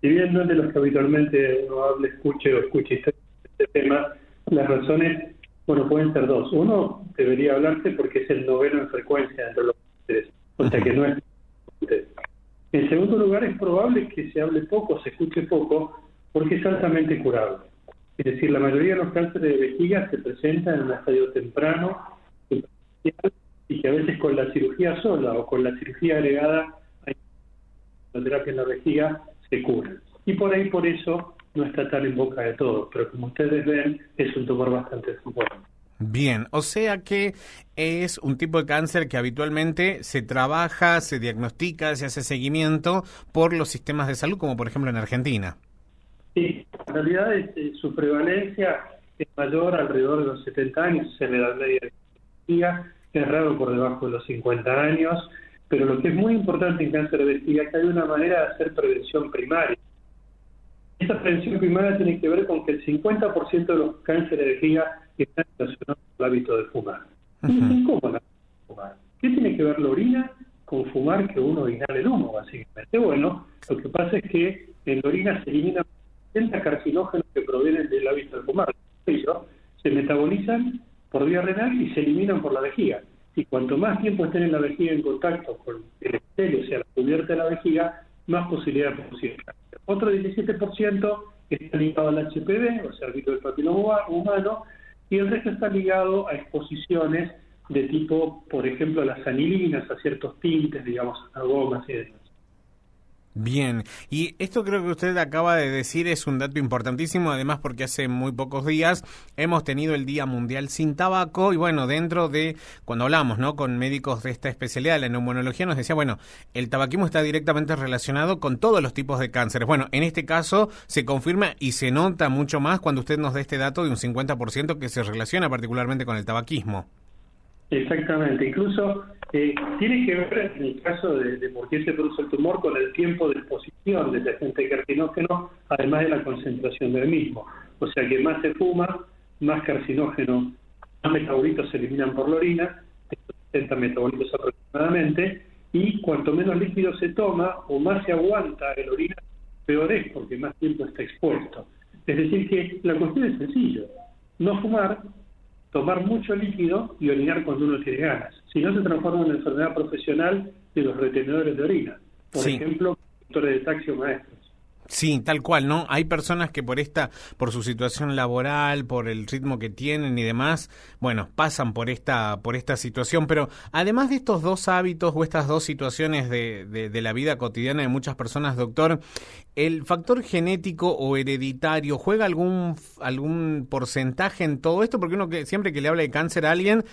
Si bien no es de los que habitualmente uno hable, escuche historias de este tema, las razones, bueno, pueden ser dos. Uno, debería hablarse porque es el noveno en frecuencia entre los cánceres, o sea que no es. En segundo lugar, es probable que se hable poco, se escuche poco, porque es altamente curable. Es decir, la mayoría de los cánceres de vejiga se presentan en un estadio temprano y que a veces con la cirugía sola o con la cirugía agregada a la terapia en la vejiga se curan. Y por eso no está tan en boca de todos, pero como ustedes ven, es un tumor bastante fuerte. Bien, o sea que es un tipo de cáncer que habitualmente se trabaja, se diagnostica, se hace seguimiento por los sistemas de salud, como por ejemplo en Argentina. Sí, en realidad su prevalencia es mayor alrededor de los 70 años, es en la edad media de la vejiga, es raro por debajo de los 50 años, pero lo que es muy importante en cáncer de vejiga es que hay una manera de hacer prevención primaria. Esa prevención primaria tiene que ver con que el 50% de los cánceres de vejiga están relacionados con el hábito de fumar. Y ¿cómo no fumar? ¿Qué tiene que ver la orina con fumar que uno inhala el humo, básicamente? Bueno, lo que pasa es que en la orina se eliminan 70 carcinógenos que provienen del hábito de fumar. Ellos se metabolizan por vía renal y se eliminan por la vejiga. Y cuanto más tiempo estén en la vejiga en contacto con el epitelio, o sea, la cubierta de la vejiga, más posibilidad de producir cáncer. Otro 17% está ligado al HPV, o sea, al virus del papiloma humano, y el resto está ligado a exposiciones de tipo, por ejemplo, a las anilinas, a ciertos tintes, digamos, a gomas y demás. Bien, y esto creo que usted acaba de decir es un dato importantísimo, además porque hace muy pocos días hemos tenido el Día Mundial Sin Tabaco y bueno, dentro de, cuando hablamos, ¿no?, con médicos de esta especialidad, la neumonología nos decía, bueno, el tabaquismo está directamente relacionado con todos los tipos de cánceres. Bueno, en este caso se confirma y se nota mucho más cuando usted nos da este dato de un 50% que se relaciona particularmente con el tabaquismo. Exactamente, incluso tiene que ver en el caso de por qué se produce el tumor con el tiempo de exposición del agente carcinógeno, además de la concentración del mismo. O sea que más se fuma, más carcinógeno, más metabolitos se eliminan por la orina, 70 metabolitos aproximadamente, y cuanto menos líquido se toma o más se aguanta en la orina, peor es porque más tiempo está expuesto. Es decir que la cuestión es sencilla, no fumar, tomar mucho líquido y orinar cuando uno tiene ganas. Si no, se transforma en una enfermedad profesional de los retenedores de orina. Por ejemplo, conductores de taxi o maestros. Sí, tal cual, ¿no? Hay personas que por su situación laboral, por el ritmo que tienen y demás, bueno, pasan por esta situación, pero además de estos dos hábitos o estas dos situaciones de la vida cotidiana de muchas personas, doctor, ¿el factor genético o hereditario juega algún porcentaje en todo esto? Porque uno siempre que le habla de cáncer a alguien,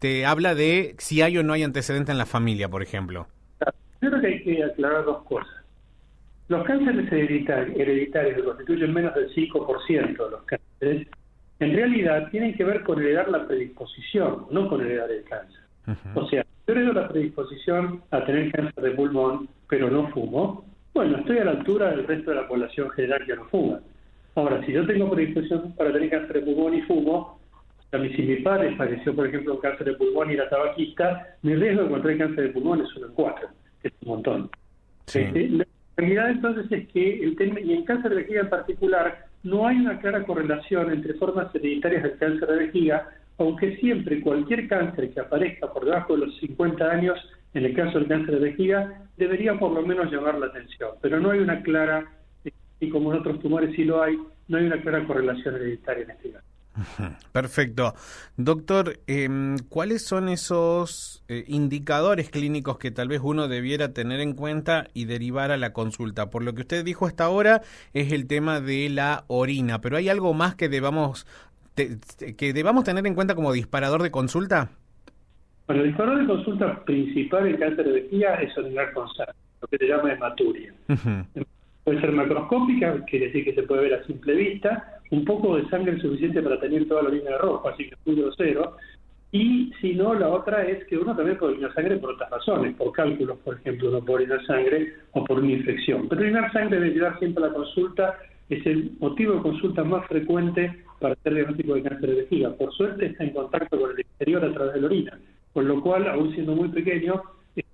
te habla de si hay o no hay antecedente en la familia, por ejemplo. Yo creo que hay que aclarar dos cosas. Los cánceres hereditarios que constituyen menos del 5% de los cánceres, en realidad tienen que ver con heredar la predisposición, no con heredar el cáncer. O sea, yo heredo la predisposición a tener cáncer de pulmón, pero no fumo, bueno, estoy a la altura del resto de la población general que no fuma. Ahora, si yo tengo predisposición para tener cáncer de pulmón y fumo, si mi padre falleció, por ejemplo, con cáncer de pulmón y era tabaquista, mi riesgo de contraer cáncer de pulmón es 1 en 4, que es un montón. Sí. La realidad entonces es que y en cáncer de vejiga en particular no hay una clara correlación entre formas hereditarias del cáncer de vejiga, aunque siempre cualquier cáncer que aparezca por debajo de los 50 años, en el caso del cáncer de vejiga, debería por lo menos llamar la atención. Pero no hay una clara, y como en otros tumores sí lo hay, no hay una clara correlación hereditaria en este caso. Perfecto. Doctor, ¿cuáles son esos indicadores clínicos que tal vez uno debiera tener en cuenta y derivar a la consulta? Por lo que usted dijo hasta ahora es el tema de la orina, pero ¿hay algo más que debamos tener en cuenta como disparador de consulta? Bueno, el disparador de consulta principal en cáncer de vejiga es orinar con sangre, lo que se llama hematuria. Puede ser macroscópica, quiere decir que se puede ver a simple vista, un poco de sangre es suficiente para tener toda la orina roja, así que es muy grosero. Y si no, la otra es que uno también puede orinar sangre por otras razones, por cálculos, por ejemplo, uno puede orinar sangre o por una infección. Pero orinar sangre debe llevar siempre a la consulta, es el motivo de consulta más frecuente para hacer diagnóstico de cáncer de vejiga. Por suerte está en contacto con el exterior a través de la orina, con lo cual, aún siendo muy pequeño,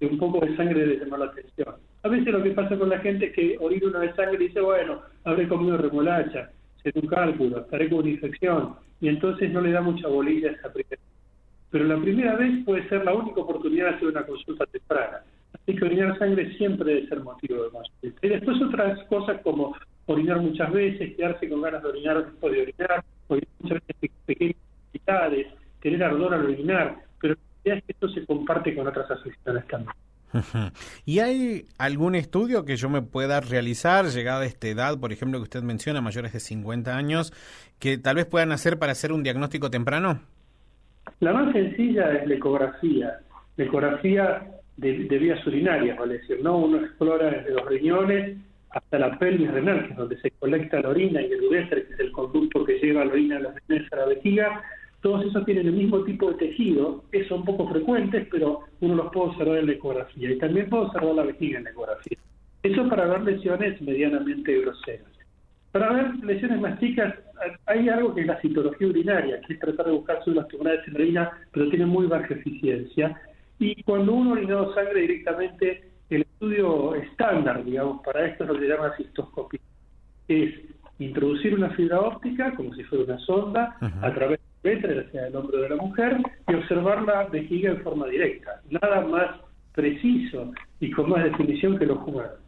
un poco de sangre debe llamar la atención. A veces lo que pasa con la gente es que orina una vez sangre y dice, bueno, habré comido remolacha, será un cálculo, estaré con una infección, y entonces no le da mucha bolilla a esa primera vez. Pero la primera vez puede ser la única oportunidad de hacer una consulta temprana. Así que orinar sangre siempre debe ser motivo de consulta. Y después otras cosas como orinar muchas veces, quedarse con ganas de orinar después de orinar muchas veces pequeñas cantidades, tener ardor al orinar, pero la realidad es que esto se comparte con otras afecciones también. ¿Y hay algún estudio que yo me pueda realizar, llegada a esta edad, por ejemplo, que usted menciona, mayores de 50 años, que tal vez puedan hacer para hacer un diagnóstico temprano? La más sencilla es la ecografía de vías urinarias, vale decir, ¿no? Uno explora desde los riñones hasta la pelvis renal, que es donde se colecta la orina, y el uréter, que es el conducto que lleva la orina a los riñones a la vejiga. Todos esos tienen el mismo tipo de tejido, son poco frecuentes, pero uno los puede observar en la ecografía, y también puede observar la vejiga en la ecografía. Eso para ver lesiones medianamente groseras. Para ver lesiones más chicas, hay algo que es la citología urinaria, que es tratar de buscar células tumorales en la orina, pero tiene muy baja eficiencia. Y cuando uno ha orinado sangre directamente, el estudio estándar, digamos, para esto es lo que se llama cistoscopía. Es introducir una fibra óptica, como si fuera una sonda, a través del uréter, hacia el hombro de la mujer, y observar la vejiga en forma directa. Nada más preciso y con más definición que los humanos.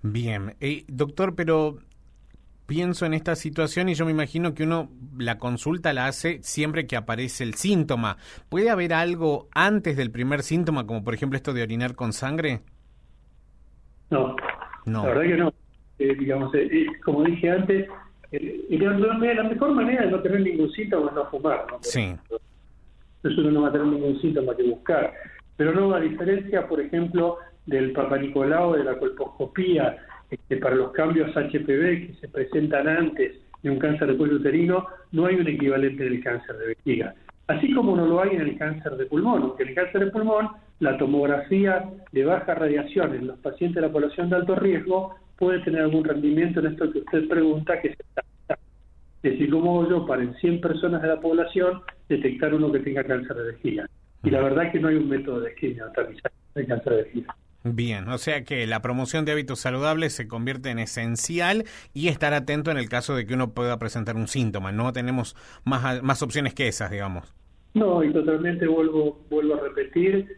Bien. Doctor, pero pienso en esta situación y yo me imagino que uno la consulta la hace siempre que aparece el síntoma. ¿Puede haber algo antes del primer síntoma, como por ejemplo esto de orinar con sangre? No. La verdad que no. Digamos, como dije antes, la mejor manera de no tener ningún síntoma es no fumar, ¿no? Sí. Entonces uno no va a tener ningún síntoma que buscar. Pero no, a diferencia, por ejemplo, del Papanicolau, de la colposcopía, para los cambios HPV que se presentan antes de un cáncer de cuello uterino, no hay un equivalente del cáncer de vejiga. Así como no lo hay en el cáncer de pulmón, aunque el cáncer de pulmón, la tomografía de baja radiación en los pacientes de la población de alto riesgo puede tener algún rendimiento en esto que usted pregunta, que es decir, ¿cómo hago yo para en 100 personas de la población detectar uno que tenga cáncer de vejiga? Y la verdad es que no hay un método de esquema de cáncer de vejiga. Bien, o sea que la promoción de hábitos saludables se convierte en esencial y estar atento en el caso de que uno pueda presentar un síntoma. No tenemos más opciones que esas, digamos. No, y totalmente vuelvo a repetir,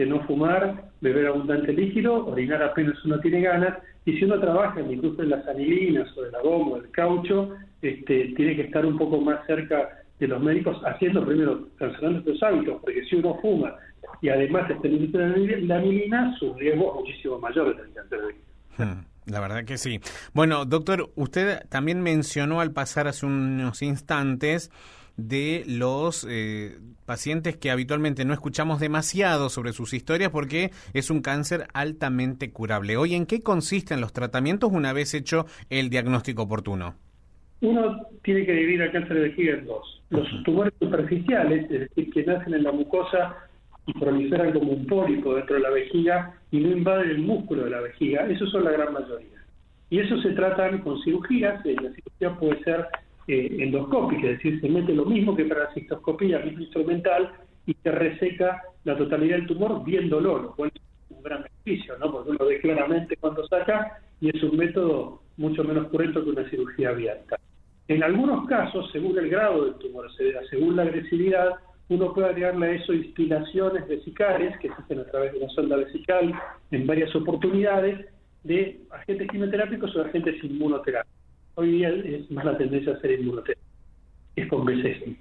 no fumar, beber abundante líquido, orinar apenas uno tiene ganas, y si uno trabaja en la industria de las anilinas o de la goma o del caucho, tiene que estar un poco más cerca de los médicos, haciendo primero, cancelando estos hábitos, porque si uno fuma y además está en la industria de la anilina, su riesgo es muchísimo mayor de cáncer de vejiga. La verdad que sí. Bueno, doctor, usted también mencionó al pasar hace unos instantes de los pacientes que habitualmente no escuchamos demasiado sobre sus historias porque es un cáncer altamente curable. Hoy, ¿en qué consisten los tratamientos una vez hecho el diagnóstico oportuno? Uno tiene que dividir el cáncer de vejiga en dos. Los tumores superficiales, es decir, que nacen en la mucosa y proliferan como un pólipo dentro de la vejiga y no invaden el músculo de la vejiga, esos son la gran mayoría. Y esos se tratan con cirugías, la cirugía puede ser endoscópica, es decir, se mete lo mismo que para la cistoscopía, mismo instrumental, y se reseca la totalidad del tumor viéndolo, lo cual es un gran beneficio, ¿no? Porque uno ve claramente cuando saca y es un método mucho menos cruento que una cirugía abierta. En algunos casos, según el grado del tumor, según la agresividad, uno puede agregarle a eso instilaciones vesicales, que se hacen a través de una sonda vesical en varias oportunidades, de agentes quimioterápicos o agentes inmunoterápicos. Hoy día es más la tendencia a hacer inmunoterapia, es con BCG.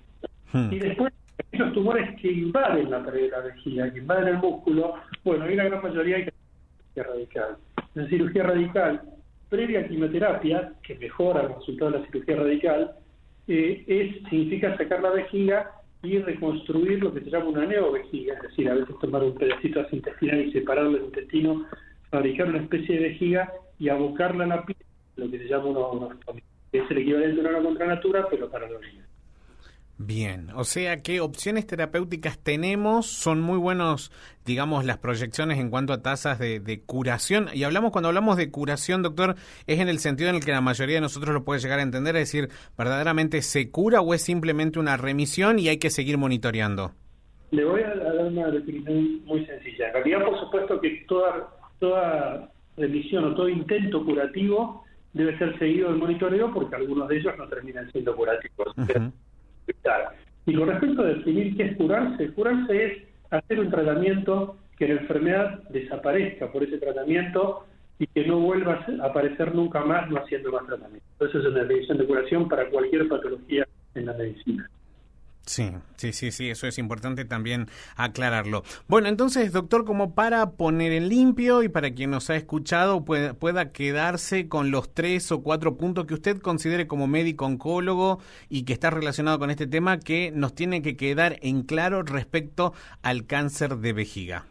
Y después, los tumores que invaden la pared de la vejiga, que invaden el músculo, bueno, hay una gran mayoría hay cirugía radical. La cirugía radical, previa a quimioterapia, que mejora el resultado de la cirugía radical, significa sacar la vejiga y reconstruir lo que se llama una neovejiga, es decir, a veces tomar un pedacito de intestinal y separarlo del intestino, fabricar una especie de vejiga y abocarla a la piel, lo que se llama una ostomía, que es el equivalente a una contra natura, pero para la orina. Bien, o sea que opciones terapéuticas tenemos, son muy buenos, digamos, las proyecciones en cuanto a tasas de curación. Y cuando hablamos de curación, doctor, es en el sentido en el que la mayoría de nosotros lo puede llegar a entender, es decir, ¿verdaderamente se cura o es simplemente una remisión y hay que seguir monitoreando? Le voy a dar una definición muy sencilla. En realidad, por supuesto que toda toda remisión o todo intento curativo debe ser seguido del monitoreo, porque algunos de ellos no terminan siendo curativos. Uh-huh. Y con respecto a definir qué es curarse es hacer un tratamiento que la enfermedad desaparezca por ese tratamiento y que no vuelva a aparecer nunca más no haciendo más tratamiento. Eso es una definición de curación para cualquier patología en la medicina. Sí, eso es importante también aclararlo. Bueno, entonces, doctor, como para poner en limpio y para quien nos ha escuchado pueda quedarse con los 3 o 4 puntos que usted considere como médico oncólogo y que está relacionado con este tema, que nos tiene que quedar en claro respecto al cáncer de vejiga.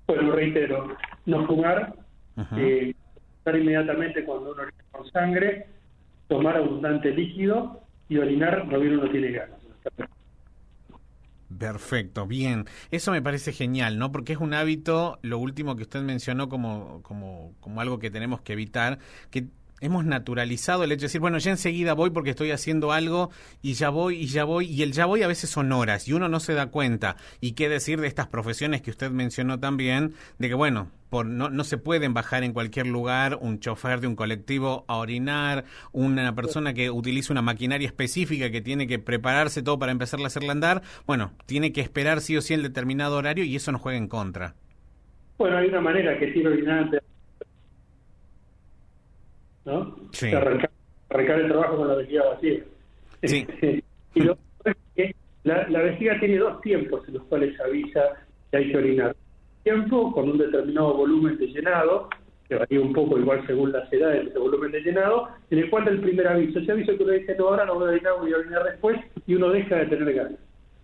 Bueno, reitero, no fumar, estar inmediatamente cuando uno orina con sangre, tomar abundante líquido y orinar cuando uno no tiene ganas. Perfecto, bien. Eso me parece genial, ¿no? Porque es un hábito, lo último que usted mencionó como algo que tenemos que evitar, que hemos naturalizado el hecho de decir, bueno, ya enseguida voy porque estoy haciendo algo y ya voy, y el ya voy a veces son horas y uno no se da cuenta. Y qué decir de estas profesiones que usted mencionó también, de que bueno, no se pueden bajar en cualquier lugar un chofer de un colectivo a orinar, una persona que utiliza una maquinaria específica que tiene que prepararse todo para empezar a hacerla andar, bueno, tiene que esperar sí o sí el determinado horario y eso nos juega en contra. Bueno, hay una manera que es ir orinando, ¿no? Sí. Arrancar el trabajo con la vejiga vacía. Sí. Y lo otro es que la vejiga tiene 2 tiempos en los cuales avisa que hay que orinar. Tiempo con un determinado volumen de llenado, que varía un poco igual según las edades de ese volumen de llenado, en el cual el primer aviso, ese aviso que uno dice, no, ahora no voy a orinar, voy a orinar después, y uno deja de tener ganas.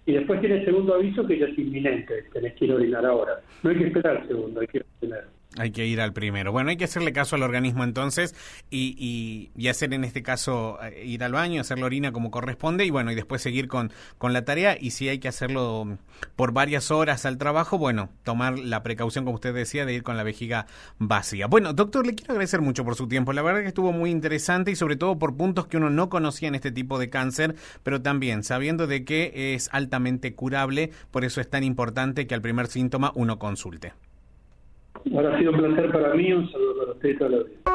Y después tiene el segundo aviso que ya es inminente, tenés que ir a orinar ahora. No hay que esperar el segundo, hay que ir al primero. Hay que ir al primero. Bueno, hay que hacerle caso al organismo entonces y hacer en este caso ir al baño, hacer la orina como corresponde y bueno, y después seguir con la tarea y si hay que hacerlo por varias horas al trabajo, bueno, tomar la precaución, como usted decía, de ir con la vejiga vacía. Bueno, doctor, le quiero agradecer mucho por su tiempo. La verdad que estuvo muy interesante y sobre todo por puntos que uno no conocía en este tipo de cáncer, pero también sabiendo de que es altamente curable, por eso es tan importante que al primer síntoma uno consulte. Ahora ha sido un placer para mí, un saludo para usted y toda la audiencia.